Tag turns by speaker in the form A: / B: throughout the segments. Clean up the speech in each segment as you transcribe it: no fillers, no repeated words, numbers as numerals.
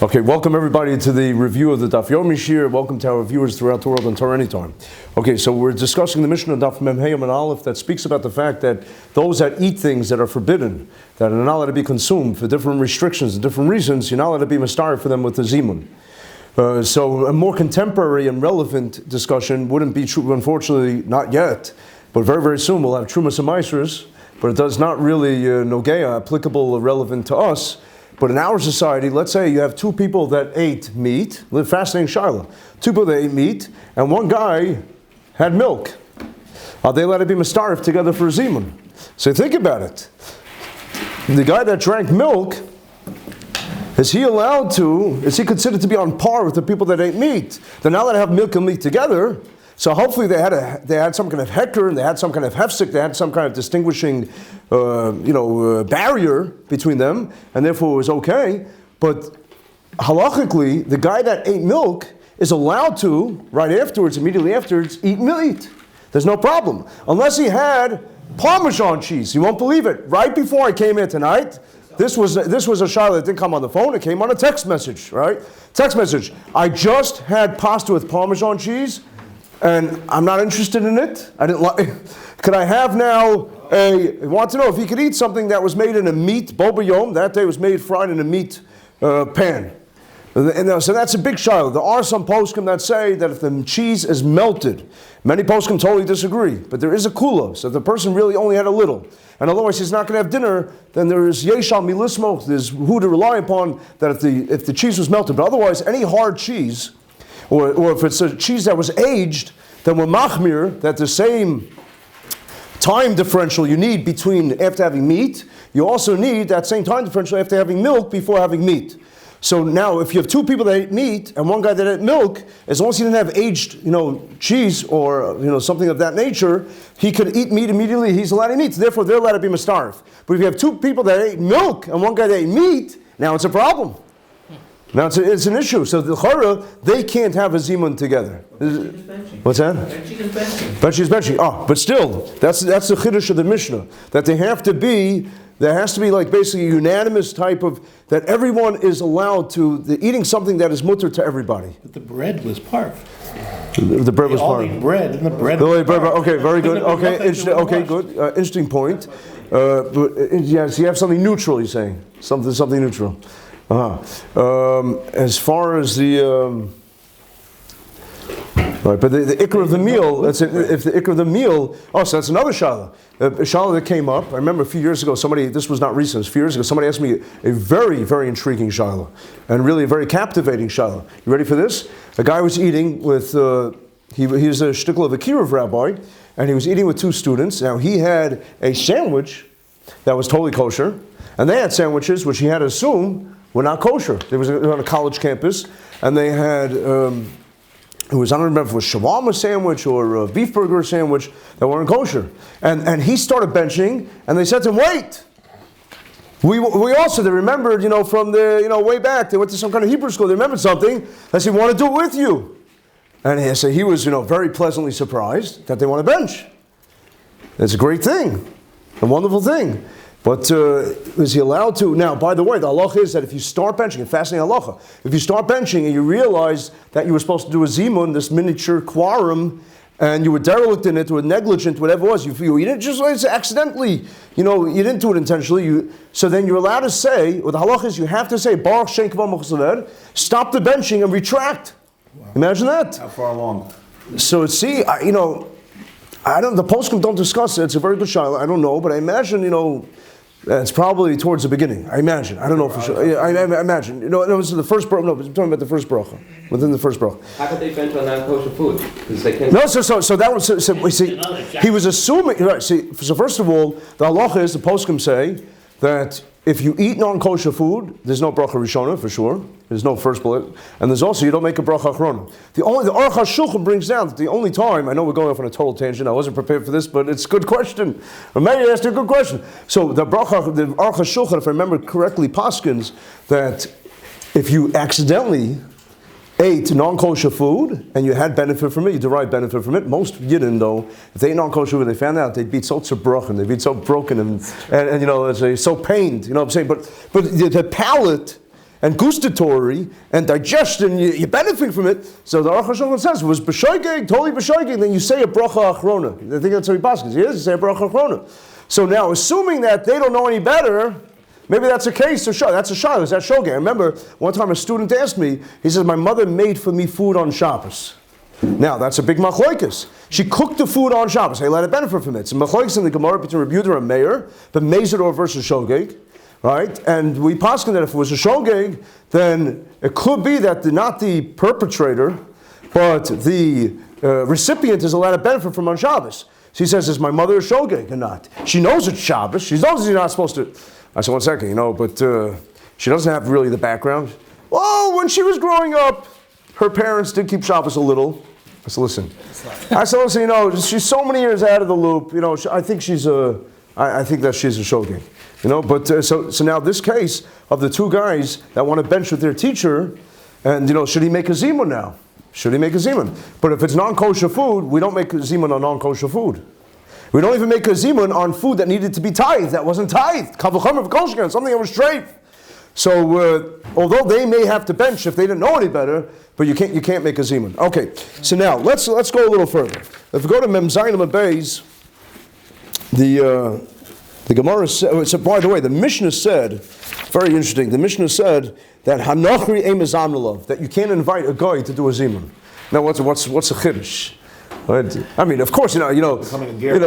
A: Okay, welcome everybody to the review of the Daf Yomi Shir. Welcome to our viewers throughout the world on Torah Anytime. Okay, so we're discussing the Mishnah Daf Mem Hey and Aleph that speaks about the fact that those that eat things that are forbidden, that are not allowed to be consumed for different restrictions and different reasons, you're not allowed to be mastar for them with the Zimun. So a more contemporary and relevant discussion wouldn't be true, unfortunately, not yet, but very, very soon we'll have Trumas and Maasros, but it does not really Nogea, applicable or relevant to us. But in our society, let's say you have two people that ate meat, fascinating Shiloh. Two people that ate meat, and one guy had milk. Are they allowed to be mastarif together for a Zimun? So think about it. The guy that drank milk, is he considered to be on par with the people that ate meat? They're not allowed to have milk and meat together. So hopefully they had some kind of heker, they had some kind of hefsek, they had some kind of distinguishing barrier between them, and therefore it was okay. But halachically, the guy that ate milk is allowed to, immediately afterwards, eat meat. There's no problem. Unless he had Parmesan cheese. You won't believe it. Right before I came here tonight, this was a shayla that didn't come on the phone, it came on a text message, right? Text message. I just had pasta with Parmesan cheese, and I'm not interested in it. I didn't like. Could I have now I want to know if he could eat something that was made in a meat boba yom. That day was fried in a meat pan. And so that's a big shayla. There are some poskim that say that if the cheese is melted, many poskim totally disagree. But there is a kula. So if the person really only had a little, and otherwise he's not going to have dinner, then there is yeshal milismo. There's who to rely upon that if the cheese was melted. But otherwise, any hard cheese, or if it's a cheese that was aged, then we're machmir that the same time differential you need between after having meat, you also need that same time differential after having milk before having meat. So now, if you have two people that ate meat and one guy that ate milk, as long as he didn't have aged, cheese or something of that nature, he could eat meat immediately. He's allowed to eat meat. So therefore, they're allowed to be mastarif. But if you have two people that ate milk and one guy that ate meat, now it's a problem. Now it's an issue. So the chara, they can't have a zimun together. What's that? Benching is benching. But still, that's the chiddush of the Mishnah. That there has to be like basically a unanimous type of, that everyone is allowed to, eating something that is mutter to everybody.
B: But the bread was parv.
A: The bread was parv.
B: They all ate bread, and the bread
A: was parv. Okay, very good. Okay, good. Interesting point. Yes, you have something neutral, you're saying. Something neutral. As far as the right, but the ikr of the meal. If the ikr of the meal. So that's another shala. A shala that came up. I remember a few years ago. This was not recent. A few years ago, somebody asked me a very, very intriguing shala, and really a very captivating shala. You ready for this? A guy was eating with. He was a shtickle of a kiruv rabbi, and he was eating with two students. Now he had a sandwich that was totally kosher, and they had sandwiches which he had to assume were not kosher. They was on a college campus, and they had, I don't remember if it was shawarma sandwich or a beef burger sandwich that weren't kosher. And he started benching, and they said to him, wait. We also, they remembered, from the, way back, they went to some kind of Hebrew school, they remembered something. They said, we want to do it with you. And he was, very pleasantly surprised that they want to bench. It's a great thing, a wonderful thing. But is he allowed to? Now, by the way, the halacha is that if you start benching, a fascinating halacha, if you start benching and you realize that you were supposed to do a zimun, this miniature quorum, and you were derelict in it or negligent, whatever it was, you didn't just accidentally, you didn't do it intentionally. So then you're allowed to say, or the halacha is you have to say, Baruch Shem Kavod Mochzaved, stop the benching and retract. Wow. Imagine that.
C: How far along?
A: So the poskim don't discuss it. It's a very good shayla. I don't know, but I imagine, it's probably towards the beginning. I imagine. I don't know for sure. I imagine. It was the first bracha. No, I'm talking about the first bracha. Within the first bracha.
D: How could they bench on non-kosher food? Because they can't.
A: No, so that was. So see, he was assuming. Right. See, so first of all, the halacha is the poskim say that if you eat non-kosher food, there's no bracha rishona for sure. There's no first bullet, and there's also you don't make a bracha achrona. The Aruch HaShulchan brings down that the only time, I know we're going off on a total tangent. I wasn't prepared for this, but it's a good question. Maybe asked a good question. So the Aruch HaShulchan, if I remember correctly, paskins that if you accidentally ate non-kosher food and you had benefit from it, you derived benefit from it. Most Yidden, though, if they ate non-kosher food, they found out they'd be so tzabrochen, they'd be so broken and so pained. You know what I'm saying? But the palate and gustatory and digestion, you benefit from it. So the Aruch HaShulchan says, was b'shoigeg, totally b'shoigeg, then you say a bracha achrona. I think that's how he passes. Yes, you say a bracha achrona. So now, assuming that they don't know any better, maybe that's a case, or that's a shayla, is that shogeg? I remember one time a student asked me, he says, my mother made for me food on Shabbos. Now, that's a big machlokes. She cooked the food on Shabbos. Hey, let it benefit from it. It's a machlokes in the Gemara between Rabbi Yehuda and Meir, but Mezidor versus shogeg, right? And we paskin that if it was a shogeg, then it could be that not the perpetrator, but the recipient is allowed to benefit from on Shabbos. She says, is my mother a shogeg or not? She knows it's Shabbos. She knows you're not supposed to. I said, one second, but she doesn't have really the background. Well, when she was growing up, her parents did keep Shabbos a little. I said, listen, she's so many years out of the loop. I think I think that she's a shogeg. But so now this case of the two guys that want to bench with their teacher, and should he make a zimun now? Should he make a zimun? But if it's non-kosher food, we don't make a zimun on non-kosher food. We don't even make a zimun on food that needed to be tithed, that wasn't tithed. Kavachomer v'kosher, something that was treif. So although they may have to bench if they didn't know any better, but you can't make a zimun. Okay, so now let's go a little further. If we go to Mem Zayin Beis, the Gemara said. So by the way, the Mishnah said, very interesting. The Mishnah said that Hanochri Emezamnulov, that you can't invite a guy to do a zimun. Now what's a chiddush? I mean, of course,
B: Becoming a ger,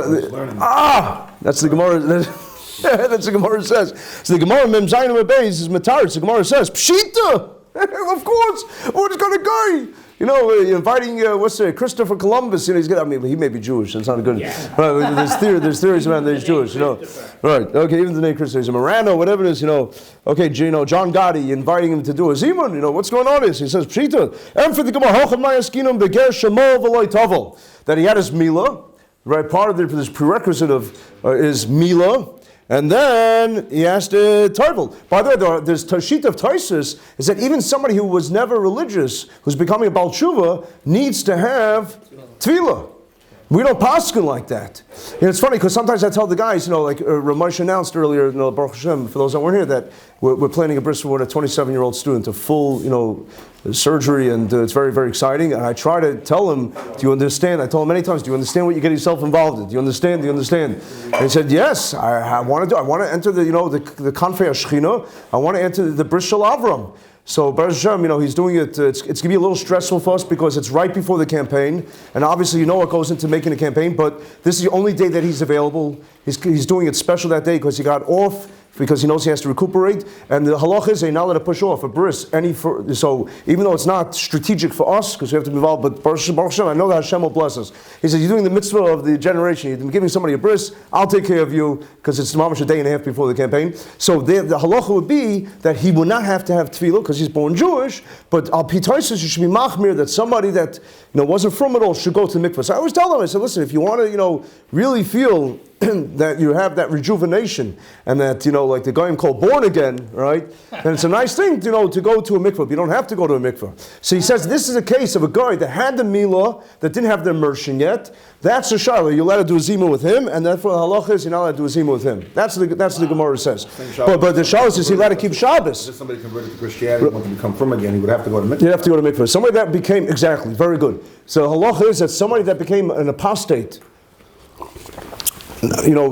A: that's the Gemara. That's the Gemara says. So the Gemara Mem Zayin Beis is mataris. The Gemara says Pshita. Of course, what's going to guy? Inviting Christopher Columbus. He may be Jewish. That's not a good. Yeah. There's theories around that he's Jewish. Right? Okay, even the name Christopher, Morano, whatever it is. Okay, John Gotti, inviting him to do a zimun. What's going on is he says Pshita. And for the Gemara Hocham Mayaskinum Beger Shemo V'Loy Tavel, that he had his Mila. Right, part of this prerequisite of is Mila. And then he asked Tarvel. By the way, there's Tashit of Taisus is that even somebody who was never religious, who's becoming a Baal Tshuva, needs to have Tefillah. We don't paskin like that. It's funny because sometimes I tell the guys, like Ramesh announced earlier, Baruch Hashem, for those that weren't here, that we're planning a bris for a 27-year-old student, a full, surgery, and it's very, very exciting. And I try to tell him, do you understand? I told him many times, do you understand what you get yourself involved in? Do you understand? Do you understand? And he said, yes, I want to do. I want to enter the Kanfei HaShechina. I want to enter the bris shel Avram. So Baruch Hashem, he's doing it. It's going to be a little stressful for us because it's right before the campaign, and obviously what goes into making a campaign. But this is the only day that he's available. He's doing it special that day because he got off, because he knows he has to recuperate. And the halach is not let it push off a bris so even though it's not strategic for us because we have to be involved, but Baruch Hashem, I know that Hashem will bless us. He says, you're doing the mitzvah of the generation. You're giving somebody a bris. I'll take care of you because it's mamash a day and a half before the campaign. So the halacha would be that he would not have to have tefillah because he's born Jewish, but al pi Taisus, you should be machmir that somebody that wasn't from it all should go to the mikvah. So I always tell them, I said, listen, if you want to really feel that you have that rejuvenation and that like the goyim called born again, right? And it's a nice thing to go to a mikvah. But you don't have to go to a mikvah. So he says this is a case of a guy that had the milah that didn't have the immersion yet. That's a shayla. You're allowed to do a zimun with him, and therefore the halach is you're not allowed to do a zimun with him. That's the Gemara says. But the shayla is he allowed to keep Shabbos.
B: If somebody converted to Christianity and wanted to become from again, he would have to go to mikvah.
A: You'd have to go to mikvah. Somebody that became exactly very good. So halach is that somebody that became an apostate.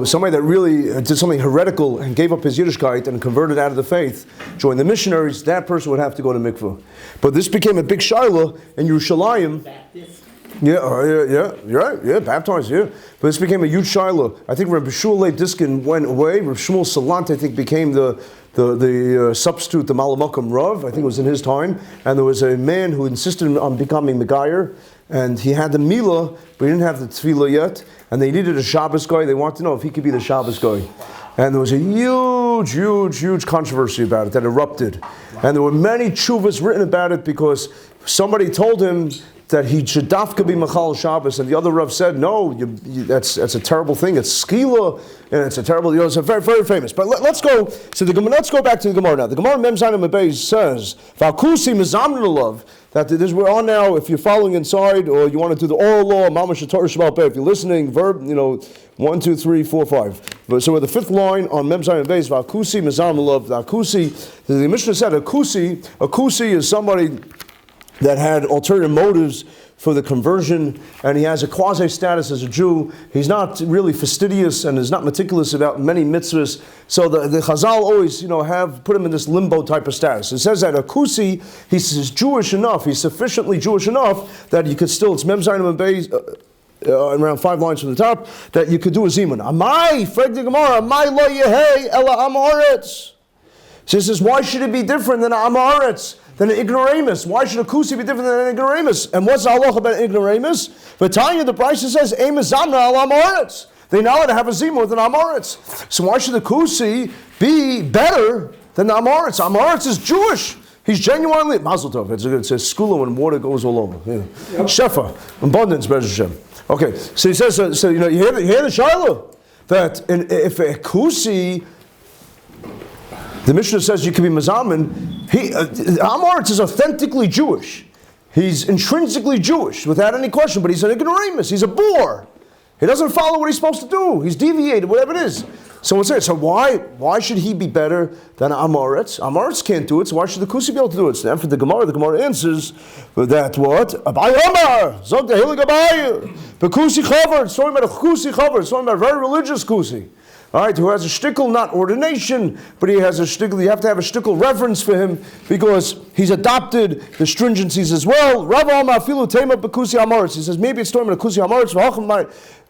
A: Somebody that really did something heretical and gave up his Yiddishkeit and converted out of the faith, joined the missionaries, that person would have to go to mikveh. But this became a big shiloh in Yerushalayim.
C: Baptist.
A: Yeah, you're right. Yeah, baptized, yeah. But this became a huge shiloh. I think Rabbi Shmuel Diskin went away. Rabbi Shmuel Salant, I think, became the substitute, the Malamakam Rav. I think it was in his time. And there was a man who insisted on becoming Megayer. And he had the Milah, but he didn't have the Tefillah yet. And they needed a Shabbos guy. They wanted to know if he could be the Shabbos guy. And there was a huge controversy about it that erupted. And there were many tshuvas written about it because somebody told him that he should dafka be Machal Shabbos, and the other Rav said, no, that's a terrible thing. It's skila, and it's a terrible. It's a very, very famous. But let's go. So let's go back to the Gemara now. The Gemara Mem Zayin Mebei says, "V'akusi mizamnul that this we're on now. If you're following inside, or you want to do the oral law, Mamash Torah Shabbat Peh. If you're listening, verb, 1, 2, 3, 4, 5. So we're the fifth line on Mem Zayin Mebei. V'akusi mizamnul the akusi. The Mishnah said a kusi is somebody that had ulterior motives for the conversion, and he has a quasi-status as a Jew. He's not really fastidious and is not meticulous about many mitzvahs. So the Chazal always, have put him in this limbo type of status. It says that a kusi, he's Jewish enough, he's sufficiently Jewish enough that you could still, it's Mem Zayin Mebei, around 5 lines from the top, that you could do a Zimun. Amai, frag the Gemara, Amai lo yehei ela am haaretz. So he says, why should it be different than am haaretz? Than an ignoramus. Why should a kusi be different than an ignoramus? And what's the halacha about ignoramus? But Tanya, the Brisa says, zamna al amoritz. They know how to have a zimun with an amoritz. So why should the kusi be better than the amoritz? Amoritz is Jewish. He's genuinely Mazel Tov. It's a skula when water goes all over. Yeah. Yep. Shefa, abundance, Be'ez Hashem. Okay, so he says, you hear the Shiloh that if a kusi, the Mishnah says you can be mazamin. Amoritz is authentically Jewish. He's intrinsically Jewish, without any question, but he's an ignoramus. He's a boor. He doesn't follow what he's supposed to do. He's deviated, whatever it is. So what's it? So why should he be better than Amoritz? Amoritz can't do it, so why should the Kusi be able to do it? So after the Gemara answers that what? Abai Omar, Zog the Hilig Abai, the Kusi Chavar, it's talking about a Kusi Chavar, it's talking about a very religious Kusi. All right, who has a shtickle, not ordination, but he has a shtickle. You have to have a shtickle reverence for him because he's adopted the stringencies as well. Rav Amar Filu Tema Bekusi Amoritz. He says maybe it's talking about Kusi Amoritz.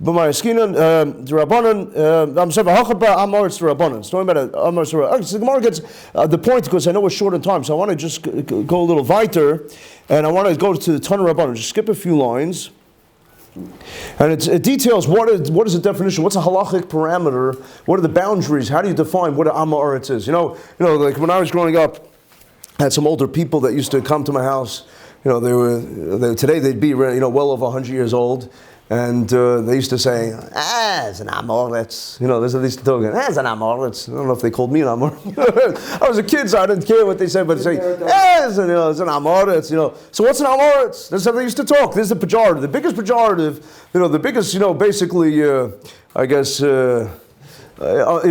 A: B'may Skinan D'Rabbanan. I'm sorry, V'Hachaba Amoritz D'Rabbanan. It's talking about Amoritz D'Rabbanan. So the Gemara gets the point because I know we're short on time, so I want to just go a little weiter, and I want to go to the Tana Rabbanan. Just skip a few lines. And it details what is the definition, what's a halachic parameter, what are the boundaries, how do you define what an Amoritz is? Like when I was growing up, I had some older people that used to come to my house. Today they'd be well over 100 years old. And they used to say, it's an Amoritz. This is the token. It's an Amoritz. I don't know if they called me an Amoritz. I was a kid, so I didn't care what they said, but they say, it's an Amoritz. So what's an Amoritz? That's how they used to talk. This is the pejorative. The biggest pejorative, the biggest, basically, I guess,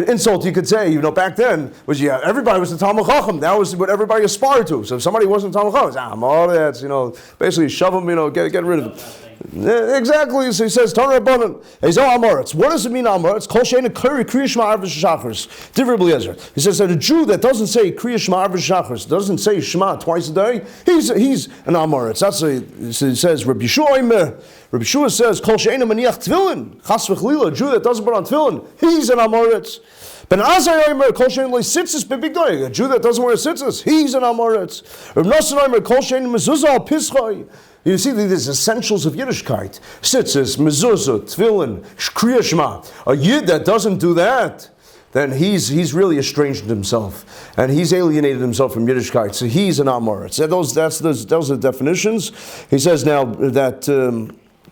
A: insult you could say, back then, was everybody was the Talmud Chacham. That was what everybody aspired to. So if somebody wasn't Talmud Chacham, it's Amoritz, basically shove them, get rid of it. Exactly. So he says, Torah Rabbanan, Ezo Amoritz. What does it mean, Amoritz? Kol she'ena kari Kriya Shema Arba Shachars. Divrei Eliezer. He says that a Jew that doesn't say Kriya Shema Arba Shachars, doesn't say Shema twice a day, he's an Amoritz. He says, Rabbi Yeshua says, Kol she'ena maniach tefillin. Chas v'chlila. A Jew that doesn't put on tefillin, he's an Amoritz. Ben Azai Omer, Kol she'en lo sitzis b'bigdoy. A Jew that doesn't wear sitzis, he's an Amoritz. Rav Nosson Omer, Kol she'en mezuzah al pischoi. You see these essentials of Yiddishkeit. Sitzis, mezuzah, tefillin, kriya shema. A Yid that doesn't do that, then he's really estranged himself. And he's alienated himself from Yiddishkeit. So he's an Amoritz. Those are the definitions. He says now that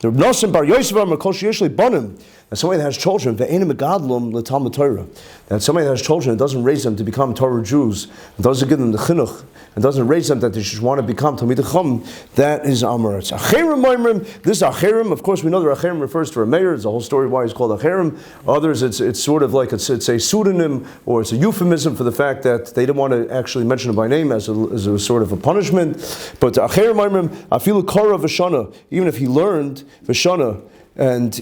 A: Nosson bar Yosef Amar Kol sheyesh li banim. That somebody that has children, ve'enim megadlum l'talmud Torah. That somebody that has children and doesn't raise them to become Torah Jews, and doesn't give them the chinuch, and doesn't raise them that they should want to become Talmidei Chacham, that is Amoritz. Acherim Moimrim, this Acherim, of course we know that Acherim refers to a mayor. It's a whole story why he's called Acherim. Others, it's sort of like it's a pseudonym, or it's a euphemism for the fact that they didn't want to actually mention him by name as a sort of a punishment. But Acherim Moimrim, Afilu Korah V'Shana, even if he learned V'Shana, and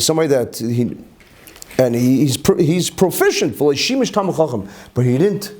A: somebody that he's proficient for like Shimish Talmud Chacham, but he didn't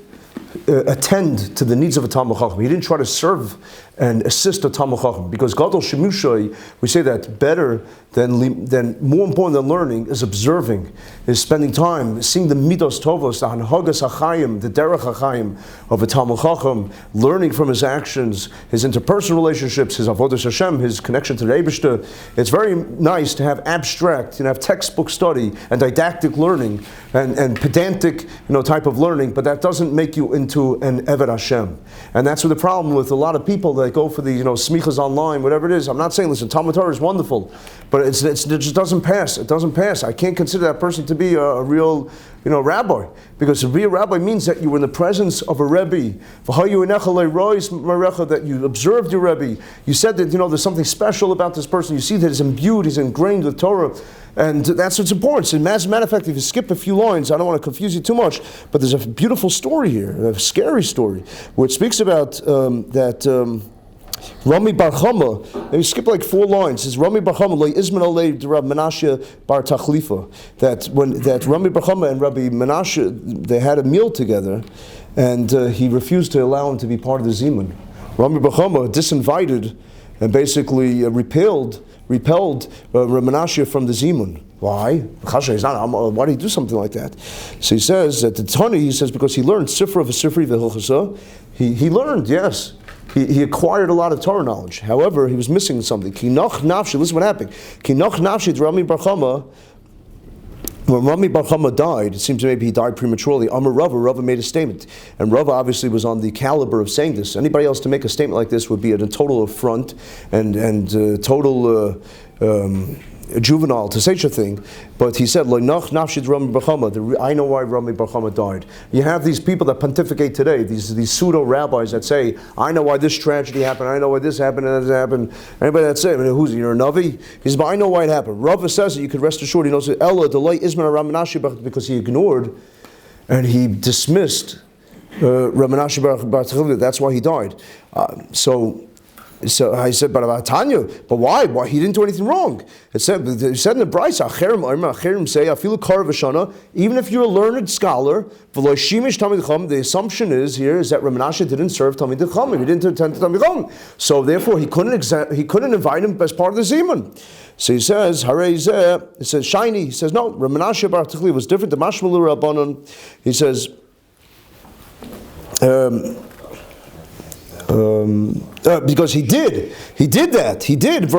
A: attend to the needs of a Talmud Chacham. He didn't try to serve and assist a Talmud Chacham, because Gadol Shemushay, we say that better than more important than learning is observing, is spending time, seeing the midos tovos, the hanhagas hachayim, the derech hachayim of a Talmud Chacham, learning from his actions, his interpersonal relationships, his avodas Hashem, his connection to the Eibishter. It's very nice to have abstract, have textbook study and didactic learning and pedantic, type of learning, but that doesn't make you into an Eved Hashem. And that's what the problem with a lot of people that go for the, smichas online, whatever it is. I'm not saying, listen, Talmud Torah is wonderful, but it just doesn't pass. It doesn't pass. I can't consider that person to be a real, rabbi. Because to be a rabbi means that you were in the presence of a Rebbe. That you observed your Rebbe. You said that, there's something special about this person. You see that he's imbued, he's ingrained with Torah. And that's what's important. So as a matter of fact, if you skip a few lines, I don't want to confuse you too much, but there's a beautiful story here, a scary story, where it speaks about that Rami Bar Chama, maybe skip like 4 lines. It says Rami Bar Chama lo Izman alei Rab Menashe Bar Tachlifa. That Rami Bar Chama and Rabbi Menashe, they had a meal together, and he refused to allow him to be part of the Zimun. Rami Bar Chama disinvited and basically repelled Menashe from the Zimun. Why? Why did he do something like that? So he says that the Tani, because he learned Sifra of a Sifri v'Hilchasa. He learned, yes. He acquired a lot of Torah knowledge. However, he was missing something. Kinach nafshi, listen what happened. Kinach nafshi to Rami Bar Chama. When Rami Bar Chama died, it seems maybe he died prematurely. Amar Rava made a statement. And Rava obviously was on the caliber of saying this. Anybody else to make a statement like this would be a total affront and total juvenile to say such a thing. But he said, I know why Rami Bar Chama died. You have these people that pontificate today, these pseudo-rabbis that say, I know why this tragedy happened, I know why this happened and that happened. Anybody that say, you're a Navi? He says, but I know why it happened. Rava says that you could rest assured, he knows that Ella, the light Isman Ram Menashe, because he ignored and he dismissed Ram Menashe Bar Tachlifa. That's why he died. So I said, but about Tanya, but why? Why he didn't do anything wrong? It said in the Brisa, Acherim say, I feel a Karavashana, even if you're a learned scholar, the assumption is that Rav Menashe didn't serve Talmid Chacham, he didn't attend to Talmid Chacham. So therefore he couldn't invite him as part of the Zimun. So he says, it says shiny. He says, no, Rav Menashe Bar Tachlifa was different. The Mashmalu Rabbanon, he says, because he did that. He did.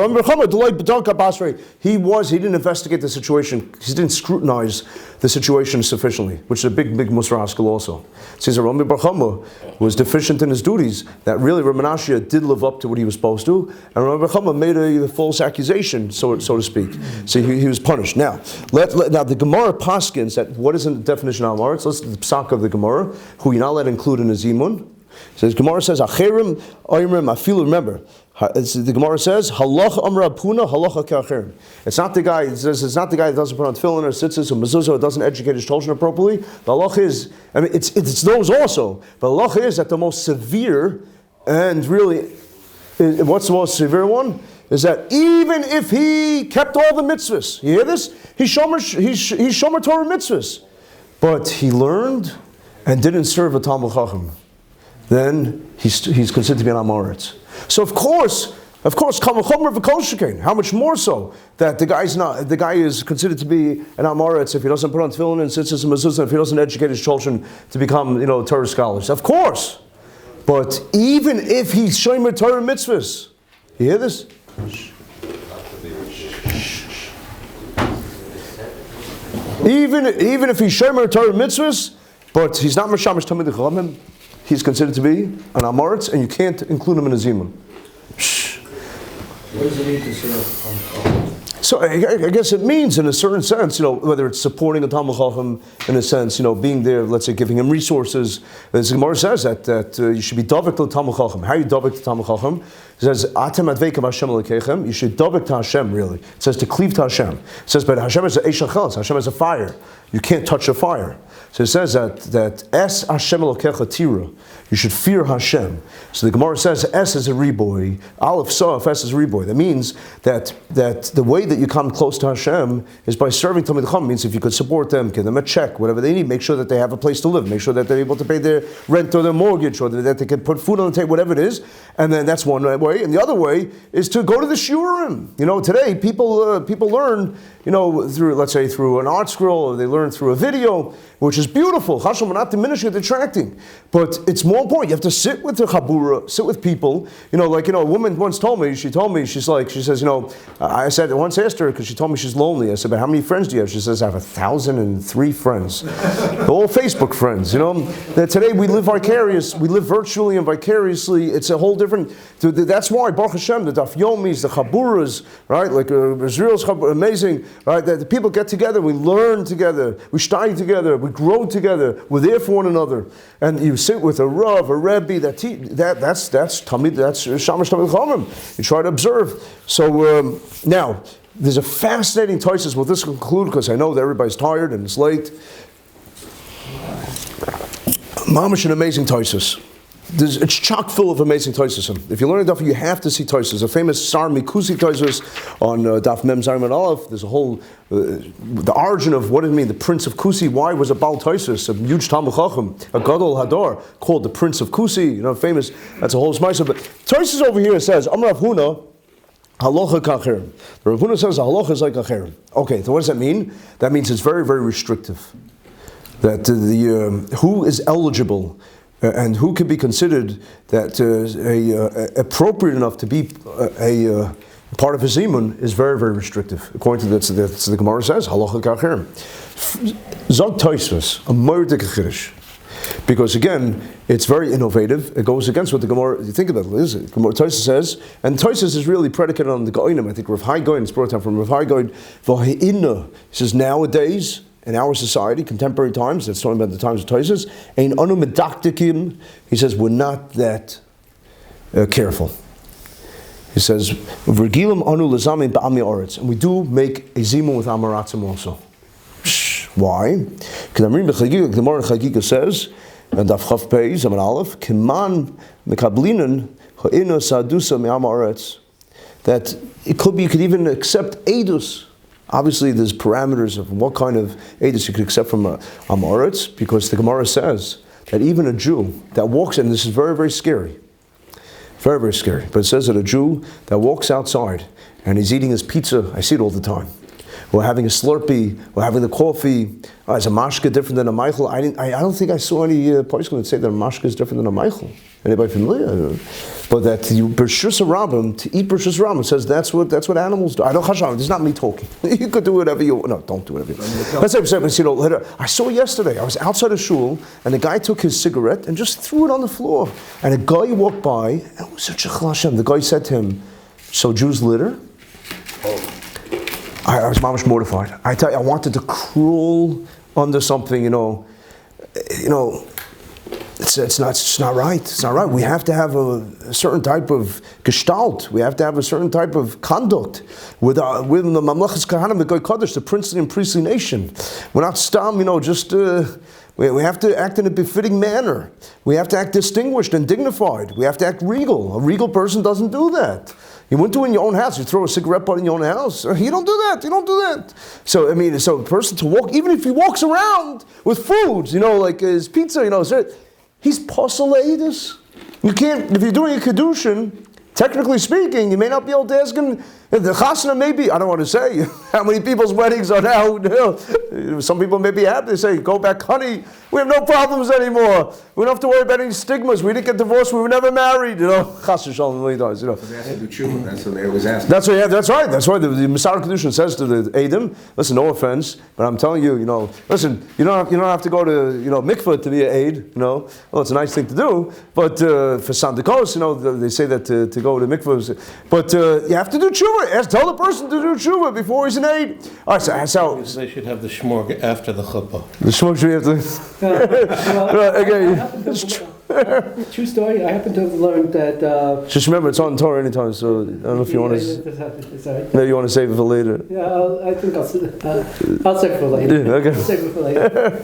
A: He didn't investigate the situation. He didn't scrutinize the situation sufficiently, which is a big Musar Haskell also. It says that Rami Bar Chama was deficient in his duties, that really Rav Menashe did live up to what he was supposed to, and Rami Bar Chama made a false accusation, so to speak. So he was punished. Now the Gemara paskins that what is the definition of Amaretz? Let's look at the psak of the Gemara, who you're not allowed to include in a Zimun. So the Gemara says, Acherim, Oimrim, Afilu, remember, the Gemara says, Halach Amra Puna, Halacha Ke'acherim. It's not the guy that doesn't put on tefillin or tzitzis or mezuzah or doesn't educate his children appropriately. The halacha is, it's those also, but the halacha is that the most severe, and really, what's the most severe one? Is that even if he kept all the mitzvahs, you hear this? He's shomer Torah mitzvahs, but he learned and didn't serve a Talmud Chacham, then he's considered to be an Amoritz. So of course, Kama Chomer v'Kol Shekain. How much more so that the guy is considered to be an Amoritz if he doesn't put on tefillin and tzitzis and mezuzah, if he doesn't educate his children to become Torah scholars. Of course, but even if he's shomer Torah mitzvahs, you hear this? Even if he's shomer Torah mitzvahs, but he's not mashamish Talmid Chachamim, he's considered to be an Amoritz, and you can't include him in a Zimun.
C: What does it mean to serve?
A: So I guess it means, in a certain sense, whether it's supporting a Talmud Chacham in a sense, being there, let's say, giving him resources. The Gemara says that you should be davik to the Talmud Chacham. How are you davik to Talmud Chacham? It says, Atem adveikav Hashem lekechem. You should davik to Hashem, really. It says to cleave to Hashem. It says, but Hashem is an eish hacheles. Hashem is a fire. You can't touch a fire. So it says that Es Hashem Elokecha Tira. You should fear Hashem. So the Gemara says Es is a reboy. Aleph Saf, Es is a reboy. That means that the way that you come close to Hashem is by serving Talmid Chacham. Means if you could support them, give them a check, whatever they need, make sure that they have a place to live, make sure that they're able to pay their rent or their mortgage, or that they can put food on the table, whatever it is. And then that's one way. And the other way is to go to the shiurim. Today people learn, through, let's say, through an art scroll, or they learn learn through a video, which is beautiful. Chasham, we're not diminishing it, detracting. But it's more important. You have to sit with the chabura, sit with people. A woman once told me, she says, I said, I once asked her, because she told me she's lonely. I said, but how many friends do you have? She says, I have 1,003 friends. They're all Facebook friends, That today we live we live virtually and vicariously. It's a whole different, that's why, Baruch Hashem, the Daf Yomis, the chaburas, right? Like Israel's chabura, amazing, right? That the people get together, we learn together, we study together, we grow together, we're there for one another. And you sit with a Rav, a Rebbe, that's Tamid, that's Shamash Tamid Chomim. You try to observe. So now, there's a fascinating Tosfos. Well, this will conclude because I know that everybody's tired and it's late. Mamash, an amazing Tosfos. It's chock full of amazing Tosfos. If you're learning Daf, you have to see Tosfos. A famous Sar Mikusi Tosfos on Daf Mem Zayman Aleph. There's a whole the origin of what it means. The Prince of Kusi. Why was a Baal Tosfos, a huge Talmud Chacham, a Gadol Hadar, called the Prince of Kusi? famous. That's a whole smaisa. But Tosfos over here says, Amar Rav Huna, halacha kacherim. The Rav Huna says the halacha is like kacherim. Okay, so what does that mean? That means it's very, very restrictive. That who is eligible and who can be considered that appropriate enough to be a part of a Zimun is very, very restrictive. According to that's the Gemara says, halacha kacherim. Zog Tosfos, a murder kachirish. Because again, it's very innovative. It goes against what the Gemara, you think about it, is it? Gemara Tosfos says, and Tosfos is really predicated on the Goinim. I think Rav Hai Goin, it's brought down from Rav Hai Goin, V'ha'inna. He says, nowadays, in our society, contemporary times, that's talking about the times of Tosfos, ein anu medaktikim. He says, we're not that careful. He says, V'regilim anu lezamin ba'ami oretz. And we do make a zimun with amaratzim also. Why? Because the Gemara in Chagiga says, and Daf Chav Pei Zaman Aleph, Kiman mekablinan ha'ina sadusa me'am haaretz. That you could even accept edus. Obviously, there's parameters of what kind of edus you could accept from am haaretz, because the Gemara says that even a Jew that walks, and this is very, very scary, very, very scary. But it says that a Jew that walks outside and he's eating his pizza, I see it all the time. We're having a Slurpee, we're having the coffee. Is a mashka different than a Michael? I don't think I saw any poskim that say that a mashka is different than a Michael. Anybody familiar? But that you Berachos Rabbim, to eat Berachos Rabbim, says that's what animals do. I don't chashav. It's not me talking. You could do whatever you want. No, don't do whatever you want. Let's say, I saw yesterday, I was outside a shul, and the guy took his cigarette and just threw it on the floor. And a guy walked by, and it was such a chlashem. The guy said to him, so Jews litter? I was mamish mortified. I tell you, I wanted to crawl under something, it's not right. It's not right. We have to have a certain type of gestalt. We have to have a certain type of conduct with the Mamlechas Kahanim, the Goy Kodesh, the princely and priestly nation. We're not stam, we have to act in a befitting manner. We have to act distinguished and dignified. We have to act regal. A regal person doesn't do that. You wouldn't do it in your own house. You throw a cigarette butt in your own house. You don't do that. You don't do that. So a person to walk, even if he walks around with foods, like his pizza, he's poselatus. You can't, if you're doing a kedushin, technically speaking, you may not be able to ask him. The chasana may be, I don't want to say how many people's weddings are now. Some people may be happy to say, go back, honey, we have no problems anymore. We don't have to worry about any stigmas. We didn't get divorced. We were never married. Chas v'shalom, a million times.
B: So they had to do tshuva. That's what they always ask.
A: That's right. That's why the Masar Kedushin says to the Eidim, listen, no offense, but I'm telling you, listen, you don't have to go to mikveh to be an Eid. Well, it's a nice thing to do, but for Sandikos, they say that to go to mikveh, but you have to do tshuva. Tell the person to do tshuva before he's an Eid. All right, so
C: They should have the shmorg after the chuppah.
A: the shmok should have to.
E: True story. I happen to have learned that.
A: Just remember, it's on Torah anytime. So I don't know if you want to.
E: Sorry.
A: Maybe you want to save it for later.
E: Yeah, I think I'll save it for later.
A: Yeah, okay.
E: I'll save it for later.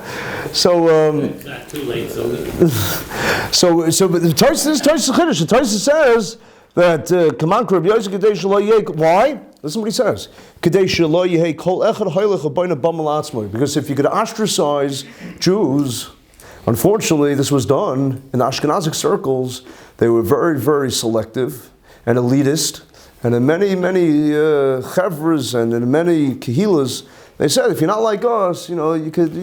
A: So.
D: It's not too late, so.
A: But the Tosfos Chiddush. The Tosfos says that Kaman Rabbi Yitzchok Kadei Shelo Yeh. Why? Listen what he says. Kadei Shelo Yeh Kol Echad Hoylech Abayna Bamal Atzmai. Because if you could ostracize Jews, unfortunately, this was done in the Ashkenazic circles. They were very, very selective and elitist, and in many, many chevras and in many kehilas, They said, if you're not like us, you could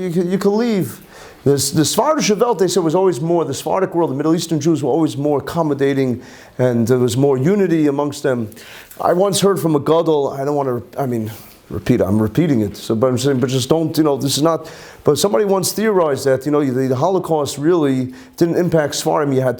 A: leave. The Sephardic Welt, they said, was always more, the Sephardic world, the Middle Eastern Jews were always more accommodating, and there was more unity amongst them. I once heard from a gadol, I don't want to, I'm repeating it, but I'm saying, but just don't, this is not, but somebody once theorized that, the Holocaust really didn't impact Sephardim. You had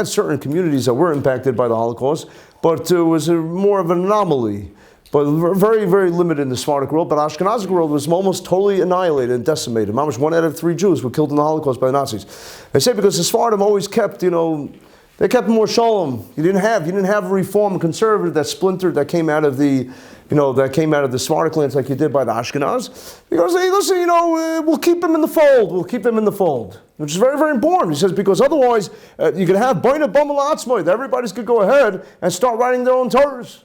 A: certain communities that were impacted by the Holocaust, but it was more of an anomaly. But very, very limited in the Sephardic world. But Ashkenazic world was almost totally annihilated and decimated. Almost 1 out of 3 Jews were killed in the Holocaust by the Nazis. They say because the Sephardim always kept, they kept more shalom. You didn't have a reform, conservative that splintered, that came out of the, that came out of the Sephardic lands like you did by the Ashkenaz. Because hey, listen, we'll keep them in the fold. We'll keep them in the fold, which is very, very important. He says because otherwise you could have Boina Bamala Atzmoy, that everybody's could go ahead and start writing their own Torahs.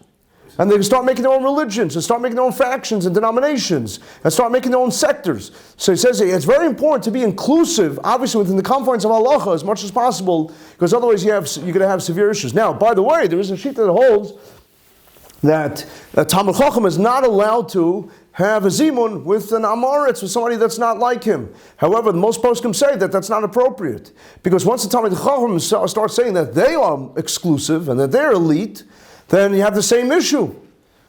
A: And they can start making their own religions, and start making their own factions and denominations, and start making their own sectors. So he says it's very important to be inclusive, obviously within the confines of halacha as much as possible, because otherwise you're going to have severe issues. Now, by the way, there is a sheet that holds that a Talmid Chacham is not allowed to have a zimun with an Amoritz, with somebody that's not like him. However, most poskim say that that's not appropriate, because once the Talmid Chacham starts saying that they are exclusive and that they're elite, then you have the same issue,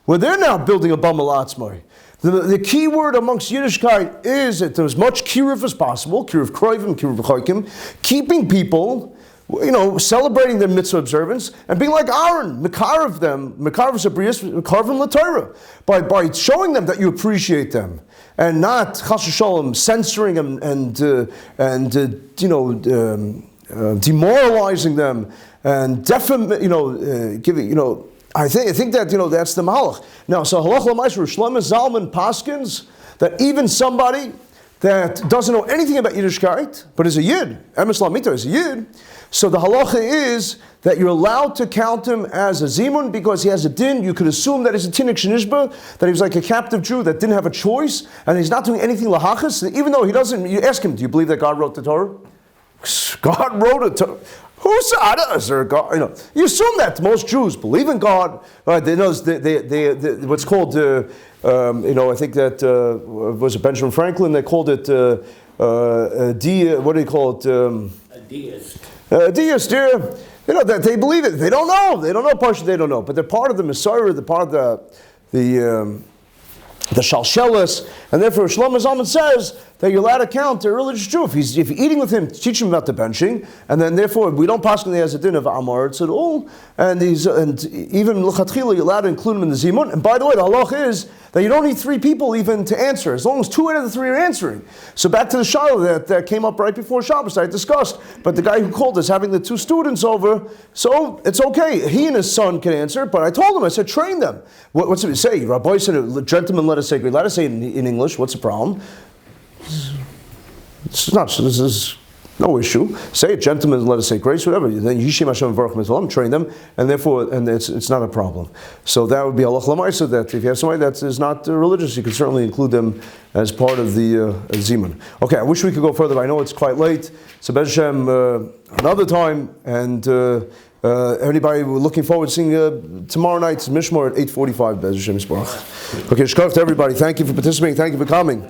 A: where they're now building a Bamal Atzmai. The key word amongst Yiddishkeit is that there's as much kiruv as possible, kiruv kroivim, kiruv chaykim, keeping people, celebrating their mitzvah observance, and being like Aaron, mekarev them, mekarev sabriyas, mekarev l'Torah, by showing them that you appreciate them, and not chas v'shalom censoring them and demoralizing them and giving, I think that, that's the malach. Now, so halach l'maisur, Shlomo Zalman paskins that even somebody that doesn't know anything about Yiddishkeit, but is a Yid, emes lamita is a Yid, so the halacha is that you're allowed to count him as a Zimun because he has a din. You could assume that he's a Tinnik Shenishba, that he was like a captive Jew that didn't have a choice, and he's not doing anything lahachas, even though he doesn't, you ask him, do you believe that God wrote the Torah? God wrote it. Who said us or God? You assume that most Jews believe in God, right? They know they what's called. I think that was it Benjamin Franklin. They called it what do you call it?
F: A deist.
A: Deist. Yeah. That they believe it. They don't know. They don't know partially. They don't know. But they're part of the Messiah. They're part of the Shalshelis, and therefore Shlomo Zalman says that you're allowed to count a religious Jew. If you're eating with him, teach him about the benching, and then therefore we don't pass him as a din of Amoritz at all, and even l'chatchila you're allowed to include him in the Zimun. And by the way, the halach is that you don't need 3 people even to answer, as long as 2 out of the 3 are answering. So back to the Shiloh that came up right before Shabbos, I discussed, but the guy who called us having the 2 students over, so it's okay. He and his son can answer, but I told him, I said, train them. What's it say? Rabbi said, gentlemen, let us say great. Let us say it in English. What's the problem? It's not. So this is no issue. Say it, gentlemen, let us say grace, whatever. Then Yishim Hashem Baruch Mitzvah, train them, and therefore, it's not a problem. So that would be halach l'maisa, that if you have somebody that is not religious, you can certainly include them as part of the Zimun. Okay, I wish we could go further, but I know it's quite late. So Bez Hashem, another time, and anybody looking forward to seeing tomorrow night's Mishmar at 8:45. Bez Hashem Yisbarach. Okay, shkaf to everybody. Thank you for participating. Thank you for coming.